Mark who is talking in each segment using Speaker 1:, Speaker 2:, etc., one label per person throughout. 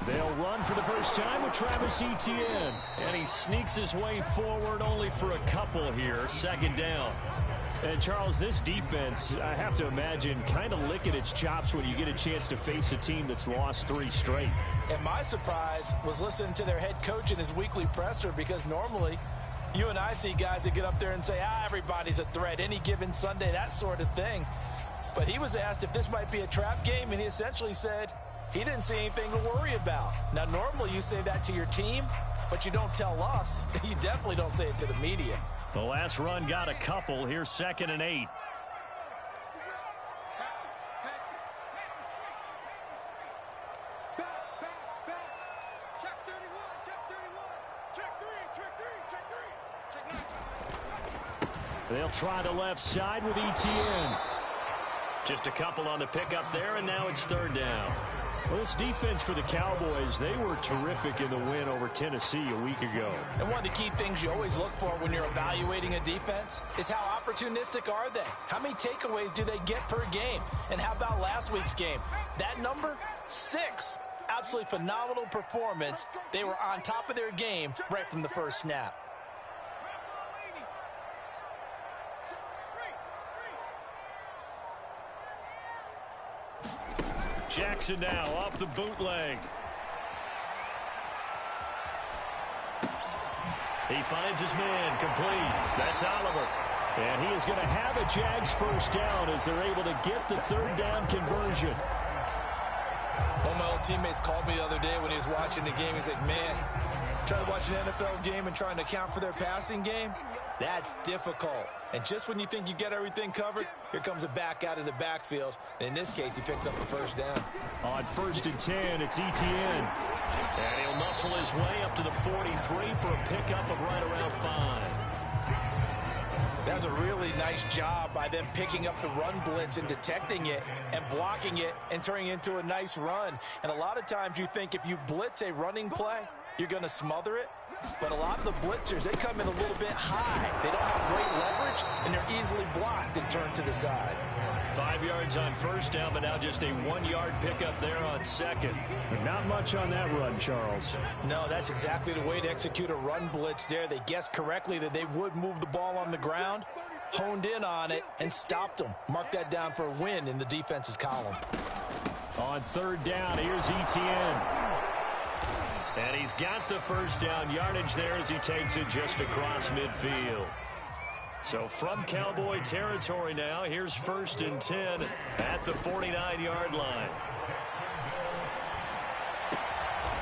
Speaker 1: They'll run for the first time with Travis Etienne. And he sneaks his way forward only for a couple here. Second down. And, Charles, this defense, I have to imagine, kind of licking its chops when you get a chance to face a team that's lost 3 straight.
Speaker 2: And my surprise was listening to their head coach in his weekly presser, because normally you and I see guys that get up there and say, everybody's a threat, any given Sunday, that sort of thing. But he was asked if this might be a trap game, and he essentially said he didn't see anything to worry about. Now, normally you say that to your team, but you don't tell us. You definitely don't say it to the media.
Speaker 1: The last run got a couple. Here's 2nd and 8. They'll try the left side with Etienne. Just a couple on the pickup there, and now it's 3rd down. Well, this defense for the Cowboys, they were terrific in the win over Tennessee a week ago.
Speaker 2: And one of the key things you always look for when you're evaluating a defense is how opportunistic are they? How many takeaways do they get per game? And how about last week's game? That number, 6. Absolutely phenomenal performance. They were on top of their game right from the first snap.
Speaker 1: Jackson now off the bootleg. He finds his man complete. That's Oliver. And he is going to have a Jags first down as they're able to get the 3rd down conversion.
Speaker 2: One of my old teammates called me the other day when he was watching the game. He's like, man, trying to watch an NFL game and trying to account for their passing game, that's difficult. And just when you think you get everything covered, here comes a back out of the backfield. And in this case, he picks up the first down.
Speaker 1: On 1st and 10, it's Etienne. And he'll muscle his way up to the 43 for a pickup of right around 5.
Speaker 2: That was a really nice job by them picking up the run blitz and detecting it and blocking it and turning it into a nice run. And a lot of times you think if you blitz a running play, you're going to smother it. But a lot of the blitzers, they come in a little bit high. They don't have great leverage, and they're easily blocked and turned to the side.
Speaker 1: 5 yards on 1st down, but now just a 1-yard pickup there on 2nd. But not much on that run, Charles.
Speaker 2: No, that's exactly the way to execute a run blitz there. They guessed correctly that they would move the ball on the ground, honed in on it, and stopped them. Mark that down for a win in the defense's column.
Speaker 1: On 3rd down, here's Etienne. And he's got the first down yardage there as he takes it just across midfield. So from Cowboy territory now, here's 1st and 10 at the 49-yard line.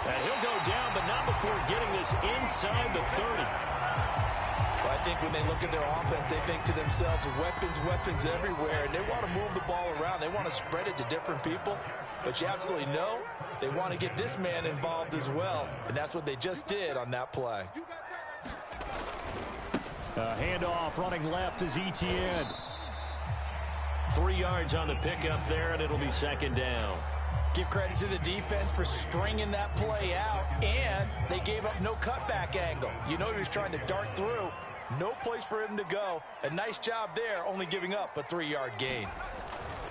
Speaker 1: And he'll go down, but not before getting this inside the 30.
Speaker 2: Well, I think when they look at their offense, they think to themselves, weapons everywhere. And they want to move the ball around. They want to spread it to different people. But you absolutely know they want to get this man involved as well. And that's what they just did on that play.
Speaker 1: Handoff running left is Etienne. 3 yards on the pickup there, and it'll be 2nd down.
Speaker 2: Give credit to the defense for stringing that play out, and they gave up no cutback angle. You know he was trying to dart through. No place for him to go. A nice job there, only giving up a 3-yard gain.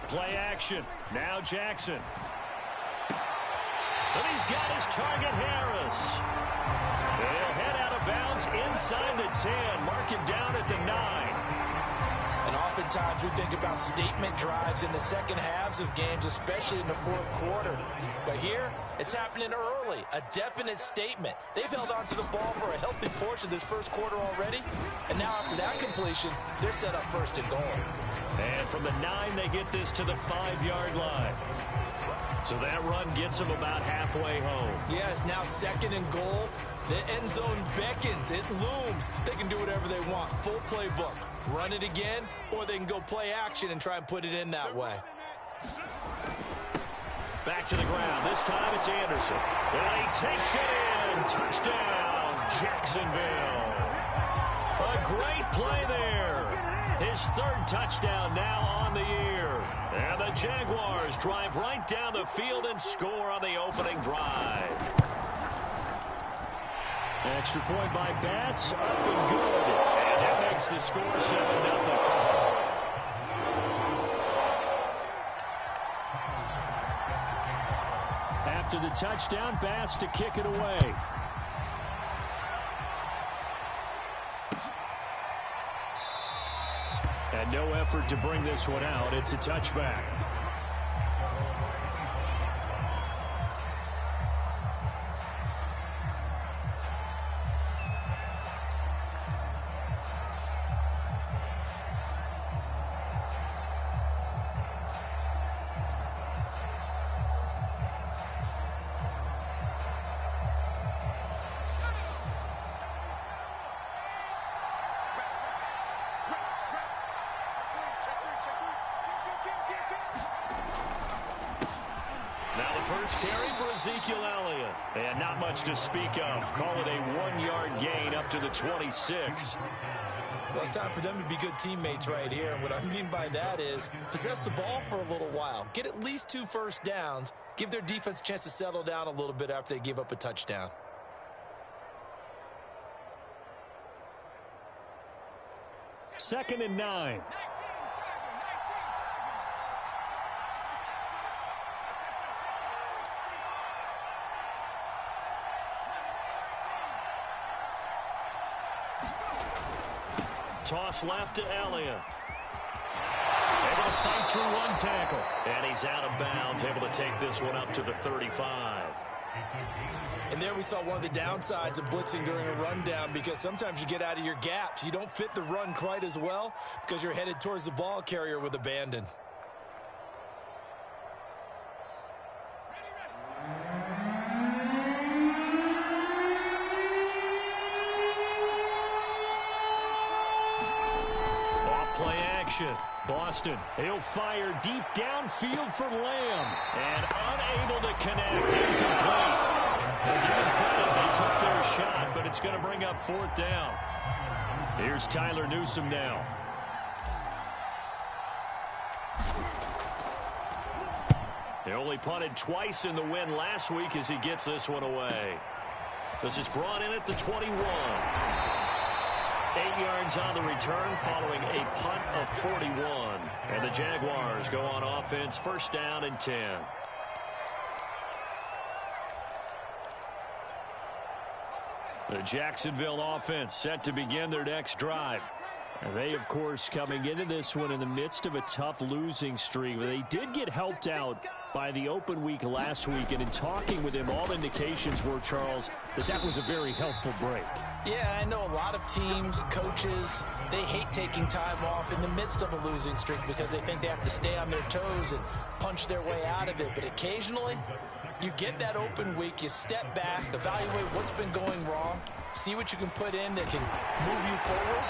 Speaker 1: Play action. Now Jackson. And he's got his target, Harris. They'll head out of bounds inside the 10. Mark him down at the 9.
Speaker 2: And oftentimes we think about statement drives in the second halves of games, especially in the 4th quarter. But here, it's happening early. A definite statement. They've held on to the ball for a healthy portion of this 1st quarter already. And now after that completion, they're set up 1st and goal.
Speaker 1: And from the 9, they get this to the 5-yard line. So that run gets them about halfway home.
Speaker 2: Yeah, it's now 2nd and goal. The end zone beckons. It looms. They can do whatever they want. Full playbook. Run it again, or they can go play action and try and put it in that way.
Speaker 1: Back to the ground. This time it's Anderson. And he takes it in. Touchdown, Jacksonville. A great play there. His 3rd touchdown now on the year. And the Jaguars drive right down the field and score on the opening drive. Extra point by Bass, up and good. And that makes the score 7-0. After the touchdown, Bass to kick it away. And no effort to bring this one out. It's a touchback. First carry for Ezekiel Elliott. And not much to speak of. Call it a 1-yard gain up to the 26.
Speaker 2: Well, it's time for them to be good teammates right here. And what I mean by that is possess the ball for a little while. Get at least 2 first downs. Give their defense a chance to settle down a little bit after they give up a touchdown.
Speaker 1: Second and 9. Toss left to Elliott. Able to fight through one tackle. And he's out of bounds, able to take this one up to the 35.
Speaker 2: And there we saw one of the downsides of blitzing during a rundown, because sometimes you get out of your gaps. You don't fit the run quite as well because you're headed towards the ball carrier with abandon.
Speaker 1: Boston, he'll fire deep downfield for Lamb. And unable to connect. Incomplete. They took their shot, but it's going to bring up 4th down. Here's Tyler Newsome now. He only punted twice in the win last week as he gets this one away. This is brought in at the 21. 8 yards on the return following a punt of 41. And the Jaguars go on offense, first down and 10. The Jacksonville offense set to begin their next drive. And they, of course, coming into this one in the midst of a tough losing streak. They did get helped out by the open week last week. And in talking with him, all indications were, Charles, that was a very helpful break.
Speaker 2: Yeah, I know a lot of teams, coaches, they hate taking time off in the midst of a losing streak because they think they have to stay on their toes and punch their way out of it. But occasionally, you get that open week, you step back, evaluate what's been going wrong, see what you can put in that can move you forward,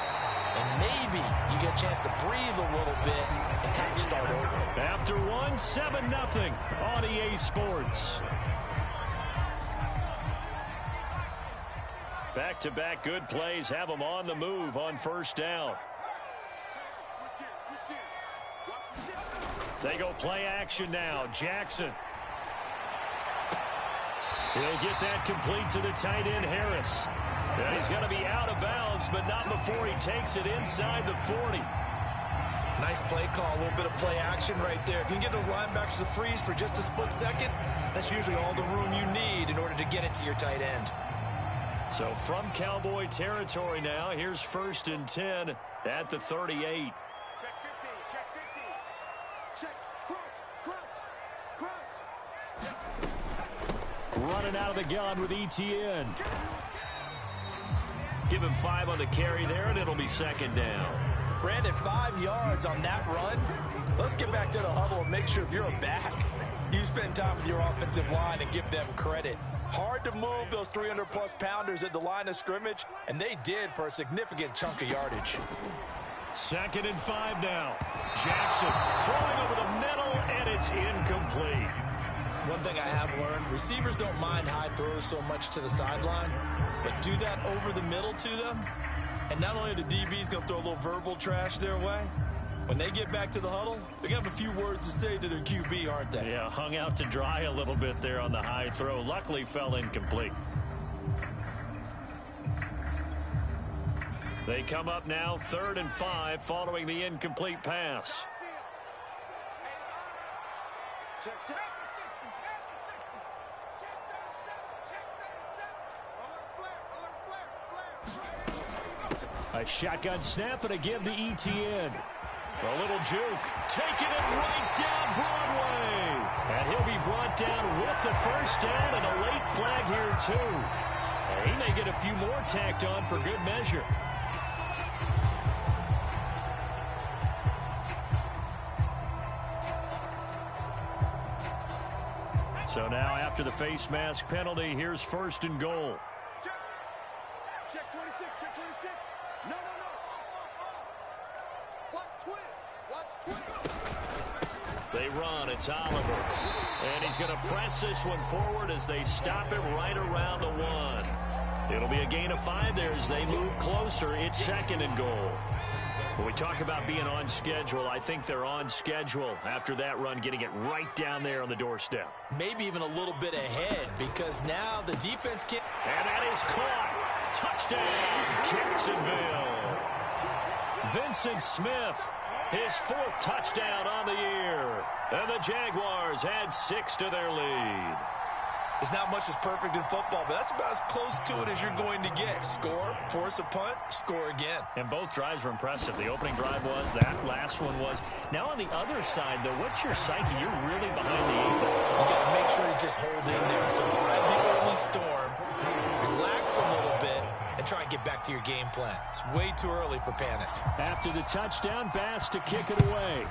Speaker 2: and maybe you get a chance to breathe a little bit and kind of start over.
Speaker 1: After one, 7-0 on EA Sports. Back-to-back good plays have them on the move on first down. They go play action now. Jackson. He'll get that complete to the tight end, Harris. And he's going to be out of bounds, but not before he takes it inside the 40.
Speaker 2: Nice play call, a little bit of play action right there. If you can get those linebackers to freeze for just a split second, that's usually all the room you need in order to get it to your tight end.
Speaker 1: So from Cowboy territory now, here's first and 10 at the 38.
Speaker 3: Check 50, check 50. Check, crunch.
Speaker 1: Running out of the gun with ETN. Give him 5 on the carry there, and it'll be second down.
Speaker 2: Brandon, 5 yards on that run. Let's get back to the huddle and make sure if you're a back, you spend time with your offensive line and give them credit. Hard to move those 300-plus pounders at the line of scrimmage, and they did for a significant chunk of yardage.
Speaker 1: Second and 5 now. Jackson throwing over the middle, and it's incomplete.
Speaker 2: One thing I have learned, receivers don't mind high throws so much to the sideline, but do that over the middle to them, and not only are the DBs going to throw a little verbal trash their way, when they get back to the huddle, they're going to have a few words to say to their QB, aren't they?
Speaker 1: Yeah, hung out to dry a little bit there on the high throw. Luckily fell incomplete. They come up now, 3rd and 5, following the incomplete pass. A shotgun snap and a give to ETN. A little juke. Taking it right down Broadway. And he'll be brought down with the first down and a late flag here too. And he may get a few more tacked on for good measure. So now after the face mask penalty, here's first and goal.
Speaker 3: Check 26, check 26. No. Watch twist.
Speaker 1: They run. It's Oliver. And he's going to press this one forward as they stop it right around the 1. It'll be a gain of 5 there as they move closer. It's second and goal. When we talk about being on schedule, I think they're on schedule after that run, getting it right down there on the doorstep.
Speaker 2: Maybe even a little bit ahead because now the defense can't.
Speaker 1: And that is caught. Touchdown, Jacksonville. Vincent Smith, his 4th touchdown on the year. And the Jaguars add 6 to their lead.
Speaker 2: There's not much that's perfect in football, but that's about as close to it as you're going to get. Score, force a punt, score again.
Speaker 1: And both drives were impressive. The opening drive was, that last one was. Now on the other side, though, what's your psyche? You're really behind the 8 ball.
Speaker 2: You got to make sure you just hold in there. Survive the early storm, relax a little bit, and try and get back to your game plan. It's way too early for panic.
Speaker 1: After the touchdown, Bass to kick it away.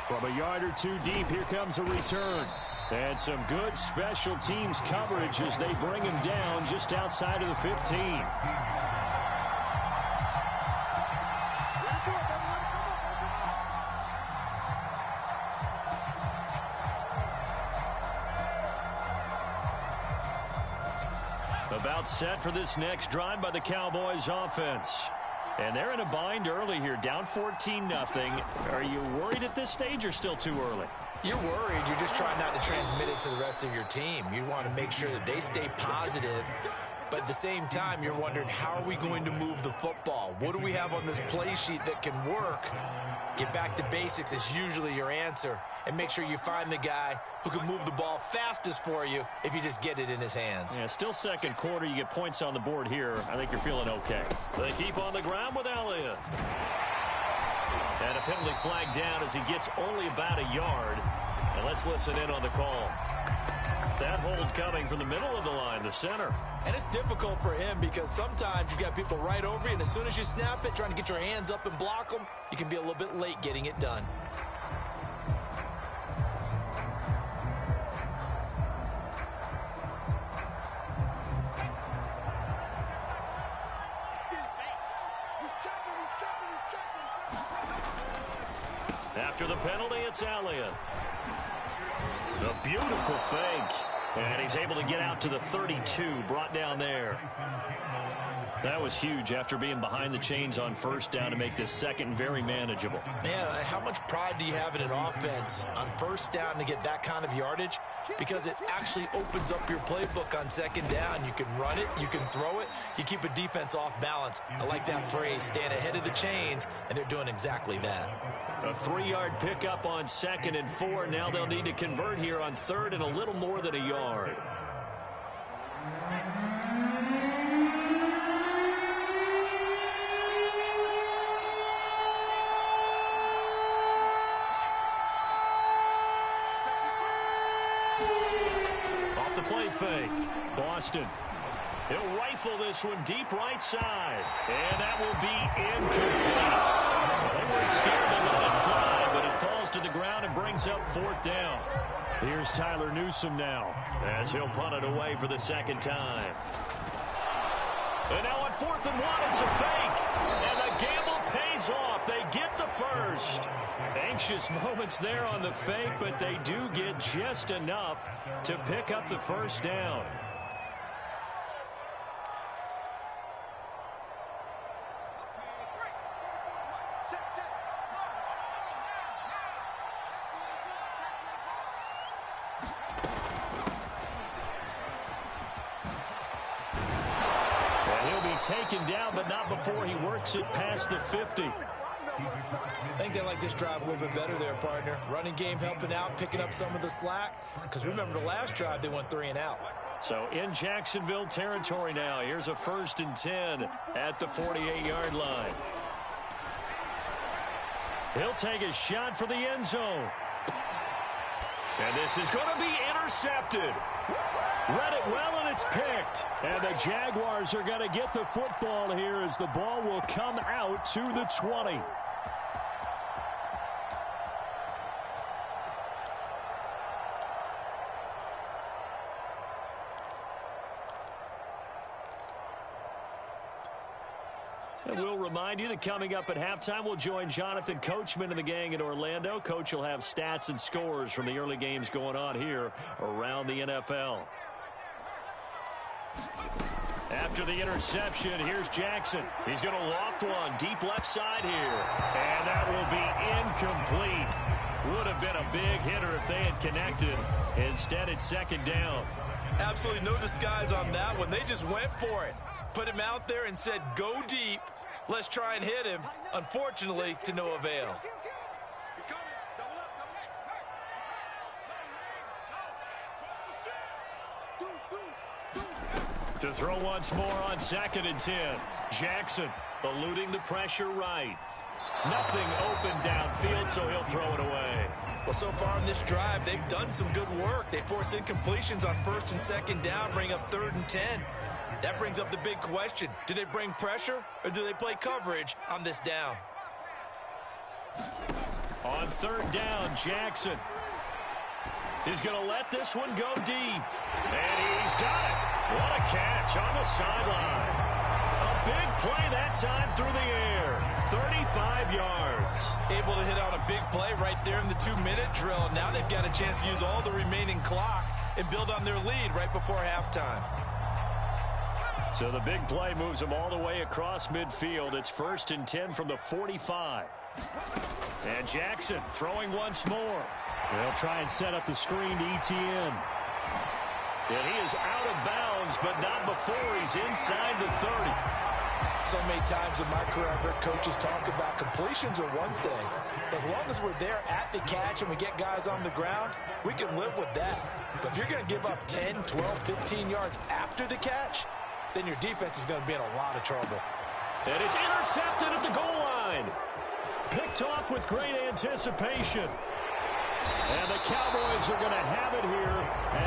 Speaker 1: From a yard or 2 deep, here comes a return. And some good special teams coverage as they bring him down just outside of the 15. About set for this next drive by the Cowboys offense. And they're in a bind early here, down 14-0. Are you worried at this stage or still too early?
Speaker 2: You're worried. You're just trying not to transmit it to the rest of your team. You want to make sure that they stay positive. But at the same time, you're wondering, how are we going to move the football? What do we have on this play sheet that can work? Get back to basics is usually your answer. And make sure you find the guy who can move the ball fastest for you if you just get it in his hands.
Speaker 1: Yeah, still second quarter. You get points on the board here. I think you're feeling okay. They keep on the ground with Elliott. And a penalty flag down as he gets only about a yard. And let's listen in on the call. That hold coming from the middle of the line, the center.
Speaker 2: And it's difficult for him because sometimes you've got people right over you, and as soon as you snap it, trying to get your hands up and block them, you can be a little bit late getting it done.
Speaker 1: After the penalty, it's Elliott. The beautiful fake. And he's able to get out to the 32, brought down there. That was huge after being behind the chains on first down to make this second very manageable.
Speaker 2: Man, how much pride do you have in an offense on first down to get that kind of yardage? Because it actually opens up your playbook on second down. You can run it, you can throw it, you keep a defense off balance. I like that phrase, staying ahead of the chains, and they're doing exactly that.
Speaker 1: A 3-yard pickup on 2nd and 4. Now they'll need to convert here on 3rd and a little more than a yard. Off the play fake. Boston. He'll rifle this one deep right side. And that will be incomplete. They weren't scared to let it fly, but it falls to the ground and brings up 4th down. Here's Tyler Newsome now as he'll punt it away for the second time. And now on 4th and 1, it's a fake. And the gamble pays off. They get the first. Anxious moments there on the fake, but they do get just enough to pick up the first down. Taken down, but not before he works it past the 50.
Speaker 2: I think they like this drive a little bit better there, partner. Running game helping out, picking up some of the slack. Because remember, the last drive, they went 3 and out.
Speaker 1: So in Jacksonville territory now. Here's a 1st and 10 at the 48-yard line. He'll take a shot for the end zone. And this is going to be intercepted. Read it well, and it's picked. And the Jaguars are going to get the football here as the ball will come out to the 20. And we'll remind you that coming up at halftime, we'll join Jonathan Coachman and the gang in Orlando. Coach will have stats and scores from the early games going on here around the NFL. After the interception, here's Jackson. He's going to loft one deep left side here. And that will be incomplete. Would have been a big hitter if they had connected. Instead, it's 2nd down.
Speaker 2: Absolutely no disguise on that one. They just went for it. Put him out there and said, go deep. Let's try and hit him. Unfortunately, to no avail.
Speaker 1: To throw once more on 2nd and 10. Jackson eluding the pressure right. Nothing open downfield, so he'll throw it away.
Speaker 2: Well, so far in this drive, they've done some good work. They force incompletions on 1st and 2nd down, bring up 3rd and 10. That brings up the big question. Do they bring pressure or do they play coverage on this down?
Speaker 1: On 3rd down, Jackson. He's going to let this one go deep. And he's got it. What a catch on the sideline. A big play that time through the air. 35 yards.
Speaker 2: Able to hit on a big play right there in the 2-minute drill. Now they've got a chance to use all the remaining clock and build on their lead right before halftime.
Speaker 1: So the big play moves them all the way across midfield. It's 1st and 10 from the 45. And Jackson throwing once more. They'll try and set up the screen to ETN. And he is out of bounds, but not before he's inside the 30.
Speaker 2: So many times in my career, I've heard coaches talk about completions are one thing. As long as we're there at the catch and we get guys on the ground, we can live with that. But if you're going to give up 10, 12, 15 yards after the catch, then your defense is going to be in a lot of trouble.
Speaker 1: And it's intercepted at the goal line. Picked off with great anticipation. And the Cowboys are going to have it here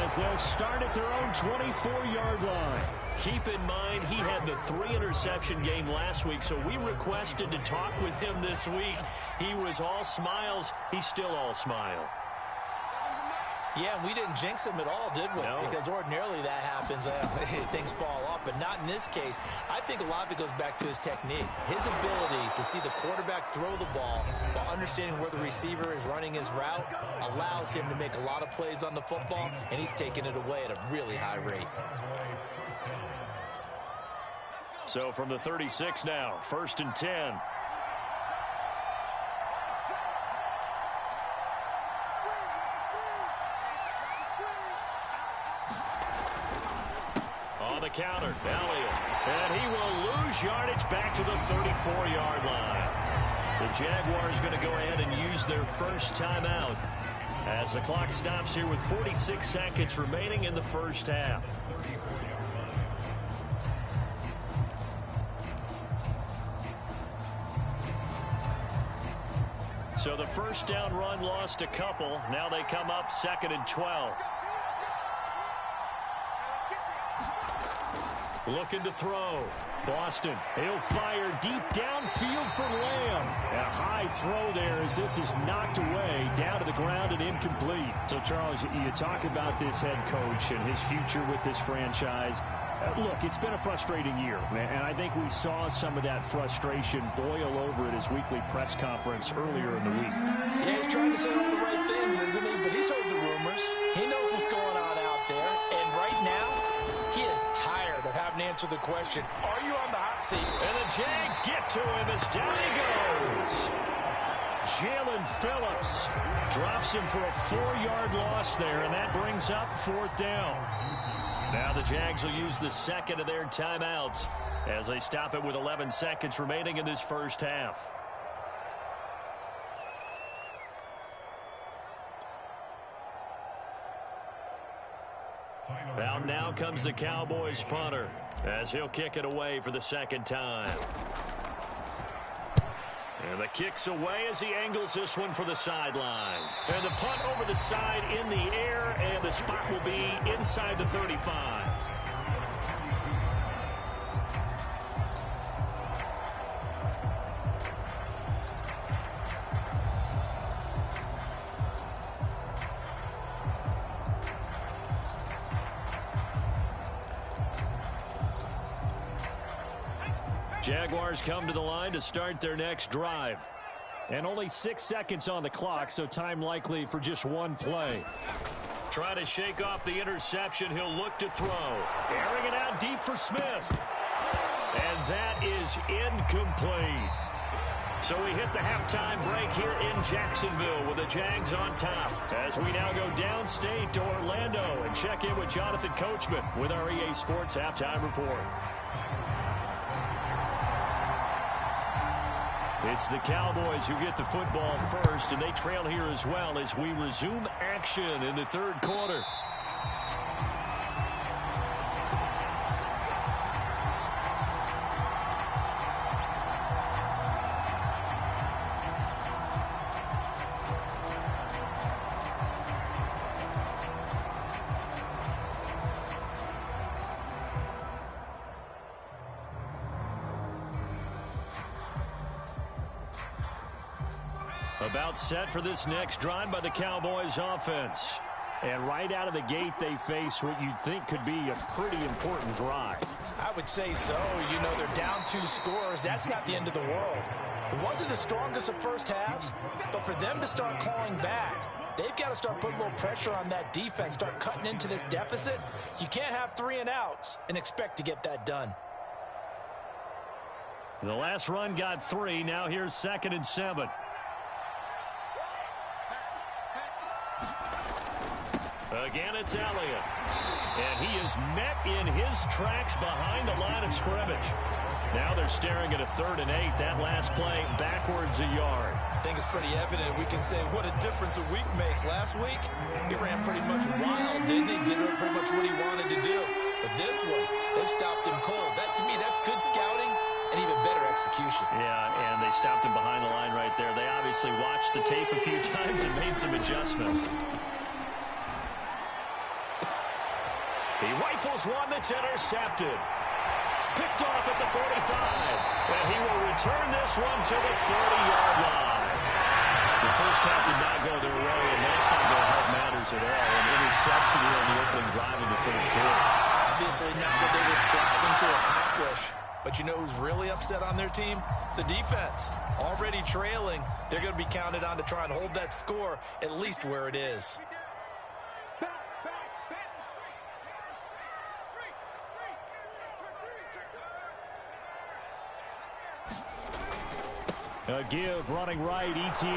Speaker 1: as they'll start at their own 24-yard line. Keep in mind, he had the 3-interception game last week, so we requested to talk with him this week. He was all smiles. He's still all smile.
Speaker 2: Yeah, we didn't jinx him at all, did we?
Speaker 1: No.
Speaker 2: Because ordinarily that happens. Things fall off, but not in this case. I think a lot of it goes back to his technique. His ability to see the quarterback throw the ball while understanding where the receiver is running his route allows him to make a lot of plays on the football, and he's taking it away at a really high rate.
Speaker 1: So from the 36 now, 1st and 10. On the counter, Elliott. And he will lose yardage back to the 34-yard line. The Jaguars going to go ahead and use their first timeout as the clock stops here with 46 seconds remaining in the first half. So the first down run lost a couple. Now they come up 2nd and 12. Looking to throw. Boston, he'll fire deep downfield for Lamb. A high throw there as this is knocked away, down to the ground and incomplete. So, Charles, you talk about this head coach and his future with this franchise. Look, it's been a frustrating year, and I think we saw some of that frustration boil over at his weekly press conference earlier in the week.
Speaker 2: Yeah, he's trying to say all the right things, isn't he? But he's heard the rumors. He knows what's going on out there. And right now, he is tired of having to answer the question, are you on the hot seat?
Speaker 1: And the Jags get to him as down he goes. Jalen Phillips drops him for a 4-yard loss there, and that brings up 4th down. Now the Jags will use the second of their timeouts as they stop it with 11 seconds remaining in this first half. Out now comes the Cowboys punter as he'll kick it away for the second time. And the kick's away as he angles this one for the sideline. And the punt over the side in the air, and the spot will be inside the 35. Jaguars come to the line to start their next drive.
Speaker 4: And only 6 seconds on the clock, so time likely for just one play.
Speaker 1: Trying to shake off the interception. He'll look to throw. Airing it out deep for Smith. And that is incomplete. So we hit the halftime break here in Jacksonville with the Jags on top. As we now go downstate to Orlando and check in with Jonathan Coachman with our EA Sports Halftime Report. It's the Cowboys who get the football first, and they trail here as well as we resume action in the third quarter. About set for this next drive by the Cowboys offense.
Speaker 4: And right out of the gate, they face what you'd think could be a pretty important drive.
Speaker 2: I would say so. You know, they're down 2 scores. That's not the end of the world. It wasn't the strongest of first halves, but for them to start clawing back, they've got to start putting a little pressure on that defense, start cutting into this deficit. You can't have 3 and outs and expect to get that done.
Speaker 1: The last run got 3. Now here's 2nd and 7. Again, it's Elliott. And he is met in his tracks behind the line of scrimmage. Now they're staring at a 3rd and 8. That last play backwards a yard.
Speaker 2: I think it's pretty evident. We can say what a difference a week makes. Last week, he ran pretty much wild, didn't he? Did pretty much what he wanted to do. But this one, they stopped him cold. That, to me, that's good scouting and even better execution.
Speaker 1: Yeah, and they stopped him behind the line right there. They obviously watched the tape a few times and made some adjustments. He rifles one that's intercepted. Picked off at the 45. And he will return this one to the 30-yard line. The first half did not go their way, and that's not going to help matters at all. An interception here on the opening drive in the third quarter.
Speaker 2: Obviously not what they were striving to accomplish. But you know who's really upset on their team? The defense. Already trailing. They're going to be counted on to try and hold that score at least where it is.
Speaker 4: A give running right, Etienne.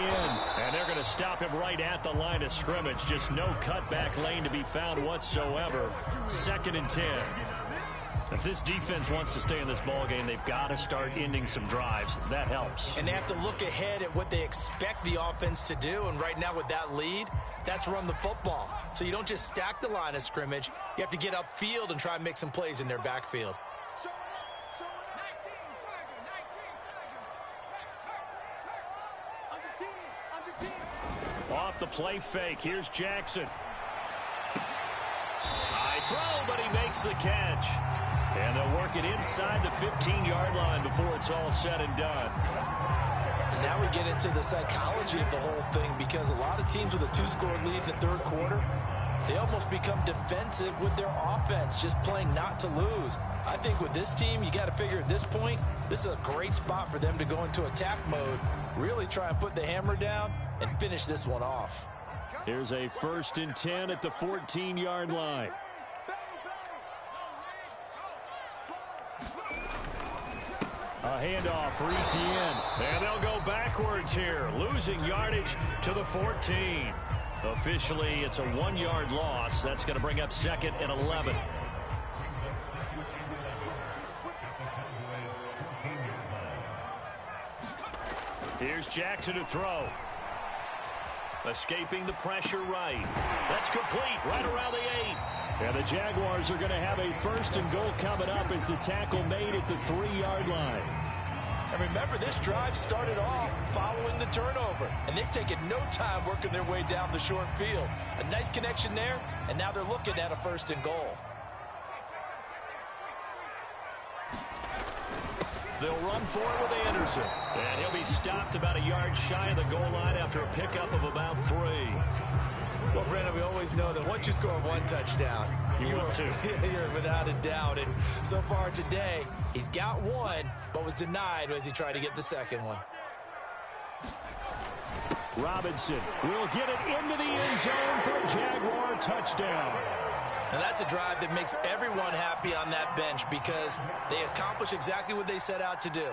Speaker 1: And they're going to stop him right at the line of scrimmage. Just no cutback lane to be found whatsoever. 2nd and 10. If this defense wants to stay in this ballgame, they've got to start ending some drives. That helps.
Speaker 2: And they have to look ahead at what they expect the offense to do. And right now with that lead, that's run the football. So you don't just stack the line of scrimmage. You have to get upfield and try and make some plays in their backfield.
Speaker 1: Off the play fake. Here's Jackson. High throw, but he makes the catch. And they'll work it inside the 15-yard line before it's all said and done.
Speaker 2: And now we get into the psychology of the whole thing, because a lot of teams with a 2-score lead in the third quarter, they almost become defensive with their offense, just playing not to lose. I think with this team, you got to figure at this point, this is a great spot for them to go into attack mode, really try and put the hammer down and finish this one off.
Speaker 4: Here's a 1st and 10 at the 14-yard line. A handoff for Etienne.
Speaker 1: And they'll go backwards here, losing yardage to the 14. Officially, it's a 1-yard loss. That's going to bring up 2nd and 11. Here's Jackson to throw. Escaping the pressure right. That's complete right around the 8.
Speaker 4: And the Jaguars are going to have a first and goal coming up as the tackle made at the 3-yard line.
Speaker 2: And remember, this drive started off following the turnover, and they've taken no time working their way down the short field. A nice connection there, and now they're looking at a first and goal.
Speaker 1: They'll run for it with Anderson. And he'll be stopped about a yard shy of the goal line after a pickup of about 3.
Speaker 2: Well, Brandon, we always know that once you score one touchdown,
Speaker 1: you will too.
Speaker 2: You're without a doubt. And so far today, he's got one, but was denied as he tried to get the second one.
Speaker 4: Robinson will get it into the end zone for a Jaguar touchdown.
Speaker 2: And that's a drive that makes everyone happy on that bench because they accomplish exactly what they set out to do.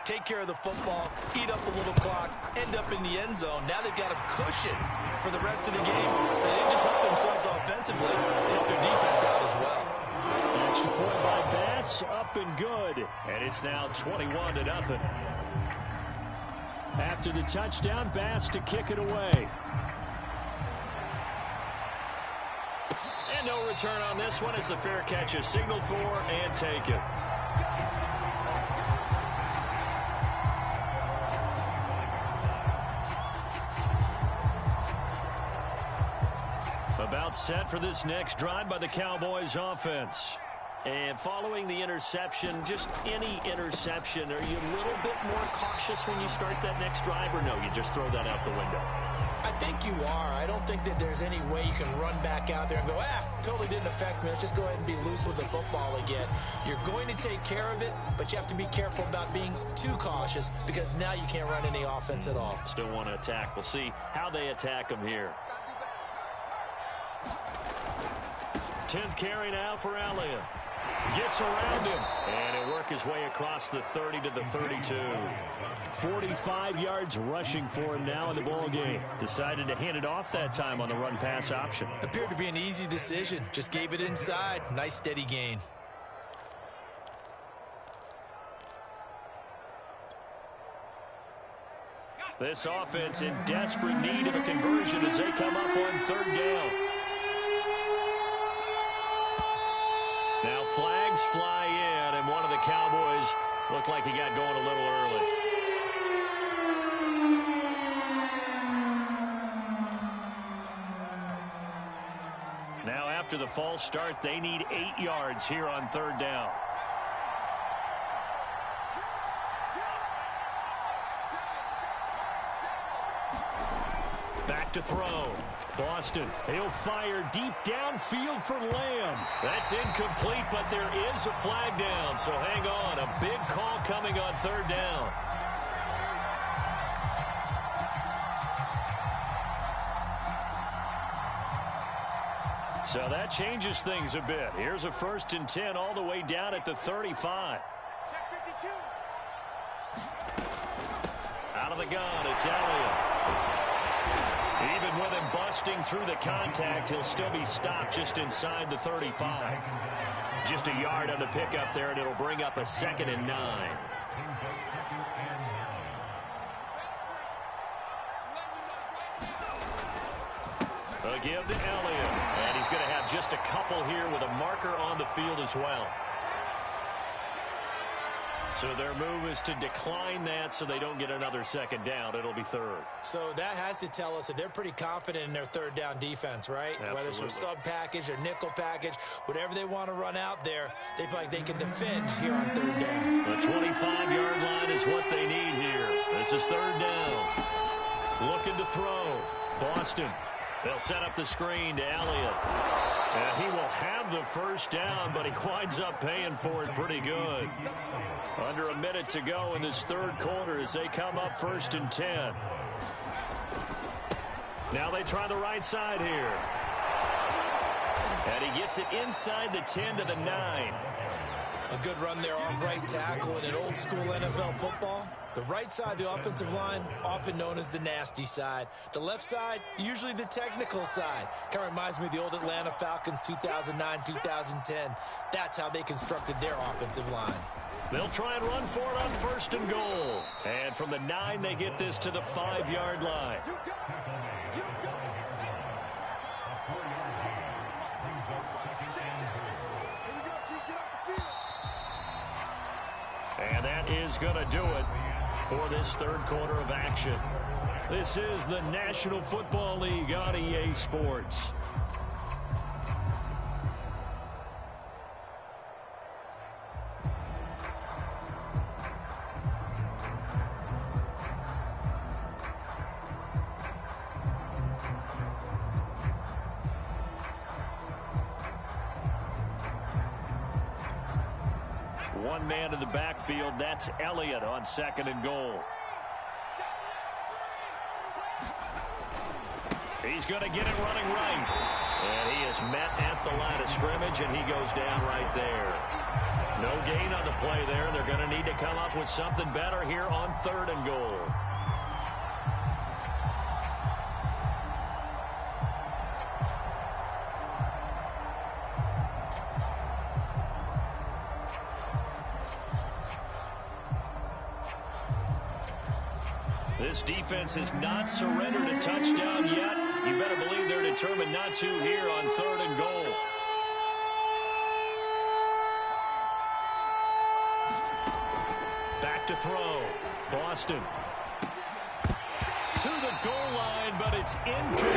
Speaker 2: Take care of the football, eat up a little clock, end up in the end zone. Now they've got a cushion for the rest of the game. So they didn't just help themselves offensively, they helped their defense out as well.
Speaker 4: Extra point by Bass, up and good.
Speaker 1: And it's now 21-0.
Speaker 4: After the touchdown, Bass to kick it away.
Speaker 1: And no return on this one as the fair catch is signaled for and taken. About set for this next drive by the Cowboys offense. And following the interception, just any interception, are you a little bit more cautious when you start that next drive, or no, you just throw that out the window?
Speaker 2: I think you are. I don't think that there's any way you can run back out there and go, totally didn't affect me. Let's just go ahead and be loose with the football again. You're going to take care of it, but you have to be careful about being too cautious because now you can't run any offense at all.
Speaker 1: Still want to attack. We'll see how they attack them here. 10th carry now for Elliott. Gets around him, and he'll work his way across the 30 to the 32.
Speaker 4: 45 yards rushing for him now in the ball game. Decided to hand it off that time on the run-pass option.
Speaker 2: Appeared to be an easy decision. Just gave it inside. Nice steady gain.
Speaker 1: This offense in desperate need of a conversion as they come up on 3rd down. Now flags fly in, and one of the Cowboys looked like he got going a little early. Now after the false start, they need 8 yards here on 3rd down. Back to throw. Boston, he'll fire deep downfield for Lamb. That's incomplete, but there is a flag down, so hang on. A big call coming on 3rd down. So that changes things a bit. Here's a 1st and 10 all the way down at the 35. Out of the gun, it's Elliott. Even with him busting through the contact, he'll still be stopped just inside the 35. Just a yard on the pickup there, and it'll bring up a 2nd and 9. A give to Elliott. And he's going to have just a couple here with a marker on the field as well. So their move is to decline that so they don't get another 2nd down. It'll be 3rd.
Speaker 2: So that has to tell us that they're pretty confident in their 3rd down defense, right?
Speaker 1: Absolutely.
Speaker 2: Whether it's their sub package or nickel package, whatever they want to run out there, they feel like they can defend here on 3rd down.
Speaker 1: The 25-yard line is what they need here. This is 3rd down. Looking to throw. Boston. They'll set up the screen to Elliott. And he will have the 1st down, but he winds up paying for it pretty good. Under a minute to go in this 3rd quarter as they come up 1st and 10. Now they try the right side here. And he gets it inside the 10 to the 9.
Speaker 2: A good run there off right tackle in an old school NFL football. The right side of the offensive line, often known as the nasty side. The left side, usually the technical side. Kind of reminds me of the old Atlanta Falcons 2009, 2010. That's how they constructed their offensive line.
Speaker 1: They'll try and run for it on 1st and goal. And from the 9, they get this to the 5-yard line. is going to do it for this third quarter of action. This is the National Football League on EA Sports. One man in the backfield. That's Elliott on 2nd and goal. He's going to get it running right. And he is met at the line of scrimmage, and he goes down right there. No gain on the play there. They're going to need to come up with something better here on 3rd and goal. This defense has not surrendered a touchdown yet. You better believe they're determined not to here on 3rd and goal. Back to throw. Boston. To the goal line, but it's incomplete.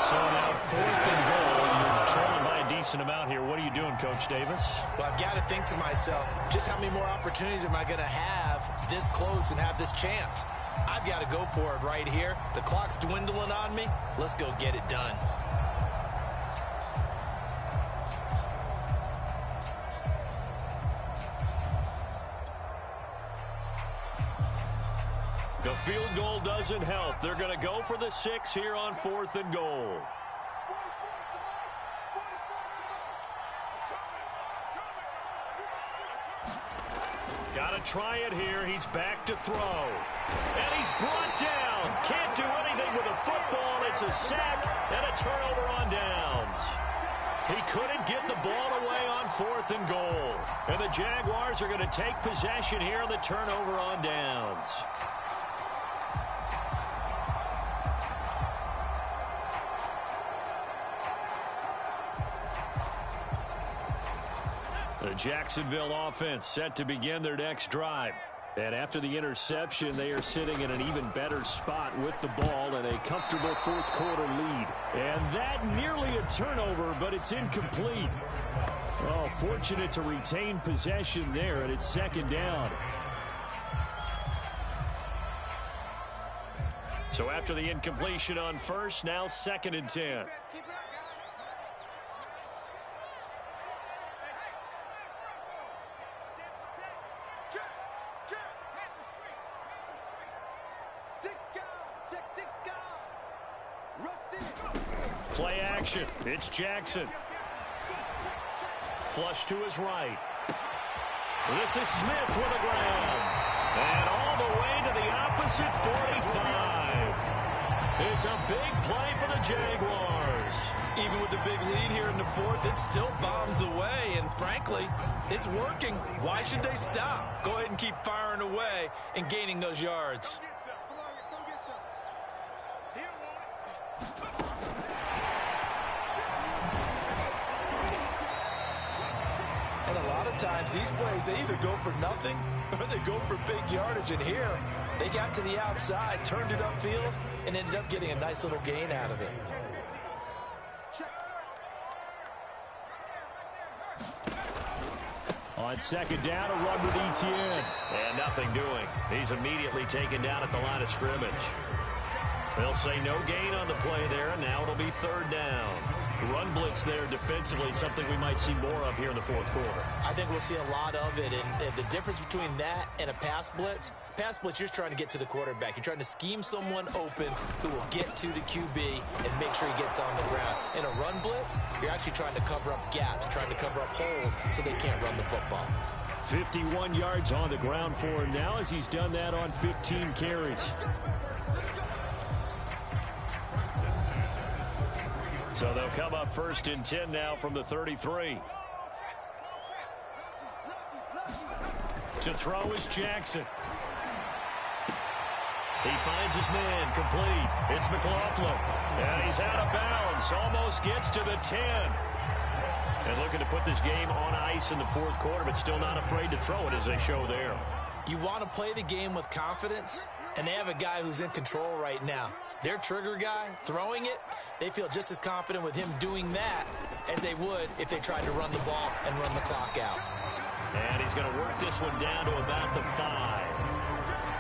Speaker 1: So now 4th and goal. You're trailing by a decent amount here. What are you doing, Coach Davis?
Speaker 2: Well, I've got to think to myself, just how many more opportunities am I going to have this close and have this chance? I've got to go for it right here. The clock's dwindling on me. Let's go get it done.
Speaker 1: The field goal doesn't help. They're going to go for the 6 here on 4th and goal. Got to try it here. He's back to throw. And he's brought down. Can't do anything with the football. It's a sack and a turnover on downs. He couldn't get the ball away on 4th and goal. And the Jaguars are going to take possession here on the turnover on downs. The Jacksonville offense set to begin their next drive. And after the interception, they are sitting in an even better spot with the ball and a comfortable 4th quarter lead. And that nearly a turnover, but it's incomplete. Oh, fortunate to retain possession there, and it's 2nd down. So after the incompletion on 1st, now 2nd and 10. Play action. It's Jackson. Flush to his right. This is Smith with a grab. And all the way to the opposite 45. It's a big play for the Jaguars.
Speaker 2: Even with the big lead here in the 4th, it still bombs away. And frankly, it's working. Why should they stop? Go ahead and keep firing away and gaining those yards. And a lot of times, these plays, they either go for nothing or they go for big yardage. And here, they got to the outside, turned it upfield, and ended up getting a nice little gain out of it.
Speaker 1: On 2nd down, a run with Etienne. And nothing doing. He's immediately taken down at the line of scrimmage. They'll say no gain on the play there, and now it'll be 3rd down. Run blitz there defensively, something we might see more of here in the 4th quarter.
Speaker 2: I think we'll see a lot of it, and the difference between that and a pass blitz, you're just trying to get to the quarterback. You're trying to scheme someone open who will get to the QB and make sure he gets on the ground. In a run blitz, you're actually trying to cover up gaps, trying to cover up holes so they can't run the football.
Speaker 1: 51 yards on the ground for him now as he's done that on 15 carries. So they'll come up 1st and 10 now from the 33. To throw is Jackson. He finds his man, complete. It's McLaughlin. And he's out of bounds. Almost gets to the 10. And looking to put this game on ice in the 4th quarter, but still not afraid to throw it as they show there.
Speaker 2: You want to play the game with confidence, and they have a guy who's in control right now. Their trigger guy, throwing it, they feel just as confident with him doing that as they would if they tried to run the ball and run the clock out.
Speaker 4: And he's going to work this one down to about the 5.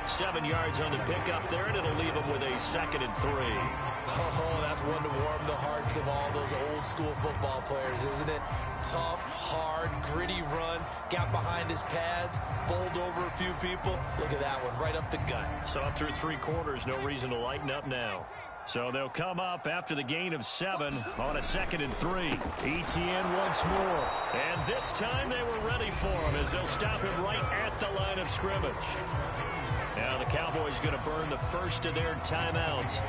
Speaker 4: 7 yards on the pickup there, and it'll leave him with a 2nd and 3.
Speaker 2: Oh, that's one to warm the hearts of all those old-school football players, isn't it? Tough, hard, gritty run, got behind his pads, bowled over a few people. Look at that one, right up the gut.
Speaker 4: So up through 3 quarters, no reason to lighten up now. So they'll come up after the gain of 7 on a 2nd and 3. ETN once more. And this time they were ready for him as they'll stop him right at the line of scrimmage. Now the Cowboys going to burn the first of their timeouts.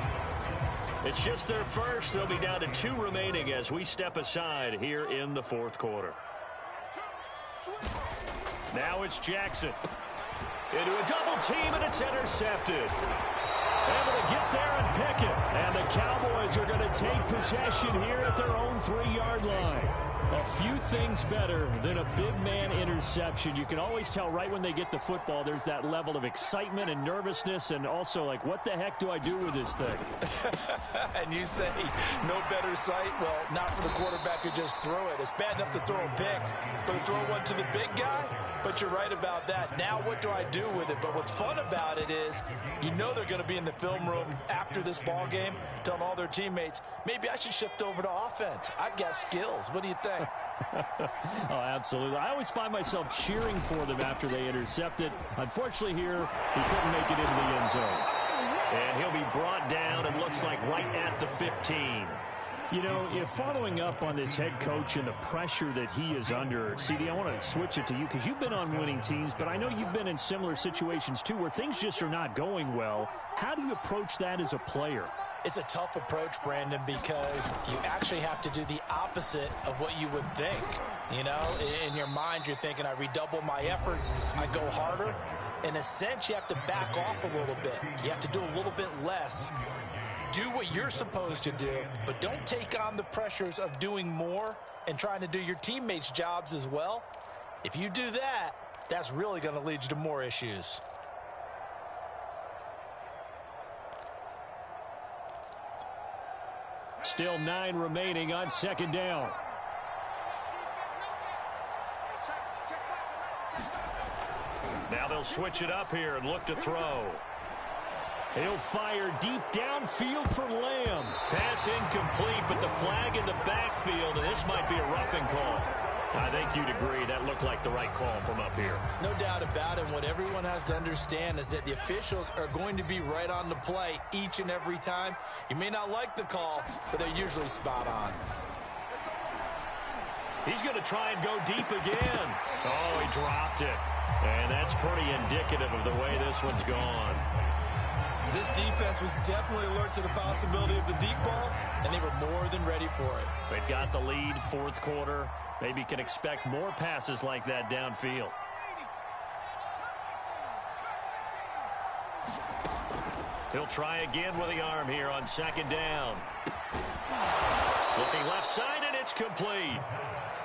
Speaker 4: It's just their first. They'll be down to 2 remaining as we step aside here in the 4th quarter. Now it's Jackson. Into a double team, and it's intercepted. Able to get there and pick it. And the Cowboys are going to take possession here at their own 3-yard line. A few things better than a big man interception. You can always tell right when they get the football, there's that level of excitement and nervousness, and also like, what the heck do I do with this thing?
Speaker 2: And you say, no better sight? Well, not for the quarterback who just threw it. It's bad enough to throw a pick, but to throw one to the big guy? But you're right about that. Now what do I do with it? But what's fun about it is you know they're going to be in the film room after this ball game telling all their teammates, maybe I should shift over to offense. I've got skills. What do you think?
Speaker 4: Oh, absolutely. I always find myself cheering for them after they intercept it. Unfortunately here, he couldn't make it into the end zone. And he'll be brought down, it looks like, right at the 15. You know, following up on this head coach and the pressure that he is under, CD, I want to switch it to you because you've been on winning teams, but I know you've been in similar situations too where things just are not going well. How do you approach that as a player?
Speaker 2: It's a tough approach, Brandon, because you actually have to do the opposite of what you would think. You know, in your mind, you're thinking, I redouble my efforts, I go harder. In a sense, you have to back off a little bit. You have to do a little bit less. Do what you're supposed to do, but don't take on the pressures of doing more and trying to do your teammates' jobs as well. If you do that, that's really going to lead you to more issues.
Speaker 4: Still 9 remaining on 2nd down. Now they'll switch it up here and look to throw. He'll fire deep downfield for Lamb. Pass incomplete, but the flag in the backfield, and this might be a roughing call. I think you'd agree that looked like the right call from up here.
Speaker 2: No doubt about it. What everyone has to understand is that the officials are going to be right on the play each and every time. You may not like the call, but they're usually spot on.
Speaker 4: He's going to try and go deep again. Oh, he dropped it. And that's pretty indicative of the way this one's gone.
Speaker 2: This defense was definitely alert to the possibility of the deep ball, and they were more than ready for it.
Speaker 4: They've got the lead, 4th quarter. Maybe can expect more passes like that downfield. He'll try again with the arm here on 2nd down. Looking left side, and it's complete.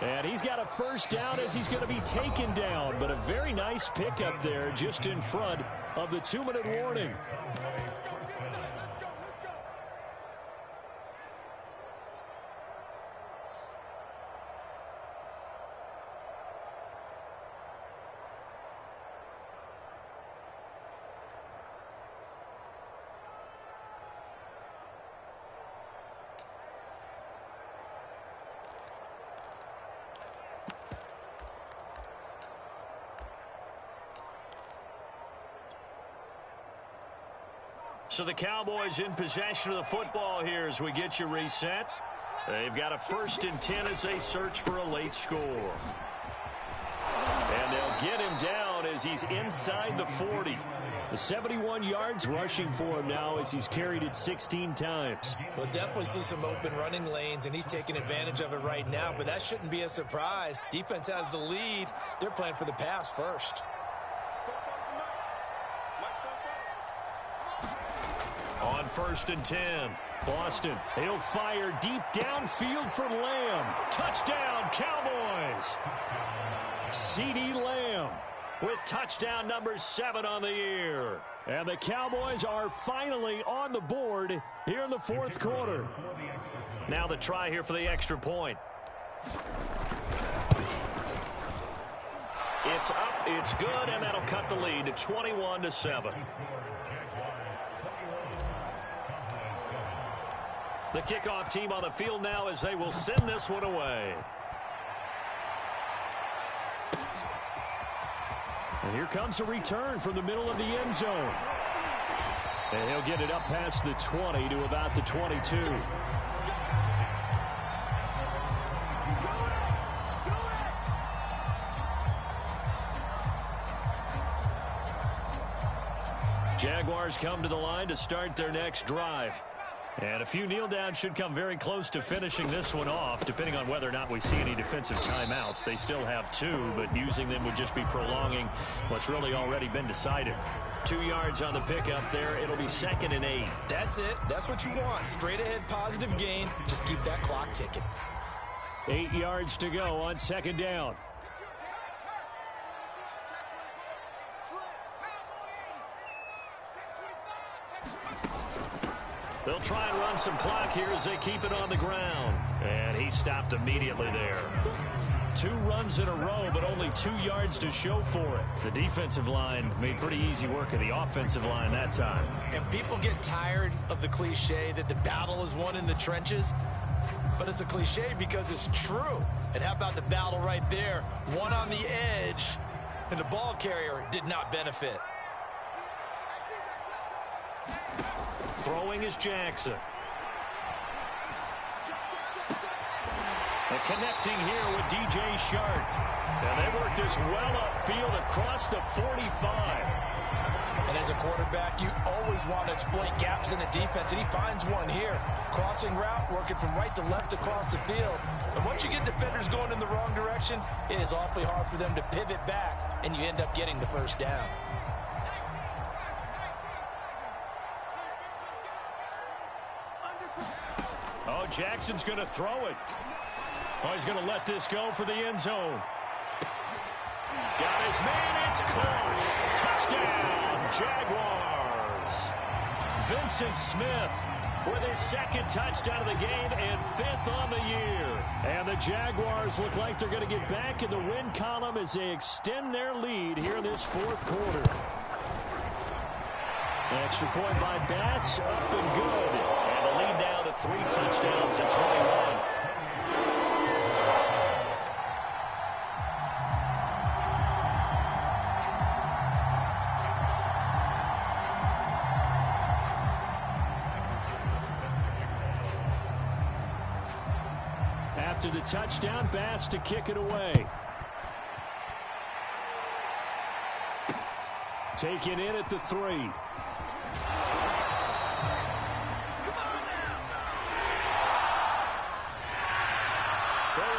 Speaker 4: And he's got a 1st down as he's going to be taken down. But a very nice pickup there just in front of the 2-minute warning. So the Cowboys in possession of the football here as we get you reset. They've got a 1st and 10 as they search for a late score. And they'll get him down as he's inside the 40. The 71 yards rushing for him now as he's carried it 16 times.
Speaker 2: We'll definitely see some open running lanes, and he's taking advantage of it right now, but that shouldn't be a surprise. Defense has the lead. They're playing for the pass first.
Speaker 4: On 1st and 10, Boston, he'll fire deep downfield for Lamb. Touchdown, Cowboys! CeeDee Lamb.
Speaker 1: with touchdown number 7 on the year.
Speaker 4: And the Cowboys are finally on the board here in the fourth quarter.
Speaker 1: Now the try here for the extra point. It's up, it's good, and that'll cut the lead to 21-7. The kickoff team on the field now as they will send this one away.
Speaker 4: And here comes a return from the middle of the end zone. And he'll get it up past the 20 to about the 22. Jaguars come to the line to start their next drive. And a few kneel downs should come very close to finishing this one off, depending on whether or not we see any defensive timeouts. They still have 2, but using them would just be prolonging what's really already been decided. 2 yards on the pickup there. It'll be 2nd and 8.
Speaker 2: That's it. That's what you want. Straight ahead positive gain. Just keep that clock ticking.
Speaker 4: 8 yards to go on 2nd down.
Speaker 1: They'll try and run some clock here as they keep it on the ground. And he stopped immediately there.
Speaker 4: 2 runs in a row, but only 2 yards to show for it. The defensive line made pretty easy work of the offensive line that time.
Speaker 2: And people get tired of the cliche that the battle is won in the trenches. But it's a cliche because it's true. And how about the battle right there? One on the edge, and the ball carrier did not benefit.
Speaker 1: Throwing is Jackson. And connecting here with DJ Shark. And they work this well upfield across the 45.
Speaker 2: And as a quarterback, you always want to exploit gaps in a defense, and he finds one here. Crossing route, working from right to left across the field. And once you get defenders going in the wrong direction, it is awfully hard for them to pivot back, and you end up getting the first down.
Speaker 4: Oh, Jackson's going to throw it. Oh, he's going to let this go for the end zone.
Speaker 1: Got his man, it's caught. Touchdown, Jaguars.
Speaker 4: Vincent Smith
Speaker 1: with his 2nd touchdown of the game and 5th on the year.
Speaker 4: And the Jaguars look like they're going to get back in the win column as they extend their lead here in this fourth quarter. Extra point by Bass, up and good.
Speaker 1: And the lead now to 3 touchdowns at 21.
Speaker 4: After the touchdown, Bass to kick it away. Taken in at the 3.
Speaker 1: Well,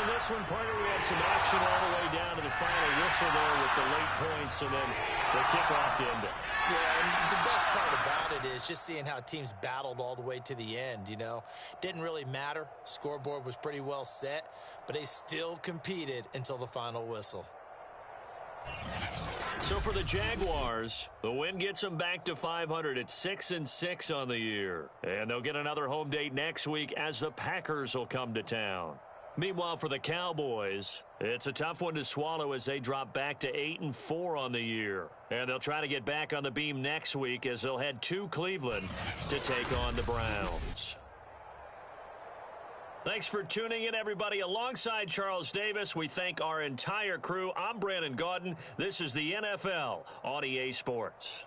Speaker 1: in this one, partner, we had some action all the way down to the final whistle there with the late points and then the kickoff to end it.
Speaker 2: Yeah, and the best part about it is just seeing how teams battled all the way to the end, you know. Didn't really matter. Scoreboard was pretty well set, but they still competed until the final whistle.
Speaker 1: So for the Jaguars, the win gets them back to 500 at 6-6 on the year. And they'll get another home date next week as the Packers will come to town. Meanwhile, for the Cowboys, it's a tough one to swallow as they drop back to 8-4 on the year. And they'll try to get back on the beam next week as they'll head to Cleveland to take on the Browns. Thanks for tuning in, everybody. Alongside Charles Davis, we thank our entire crew. I'm Brandon Gaudin. This is the NFL on EA Sports.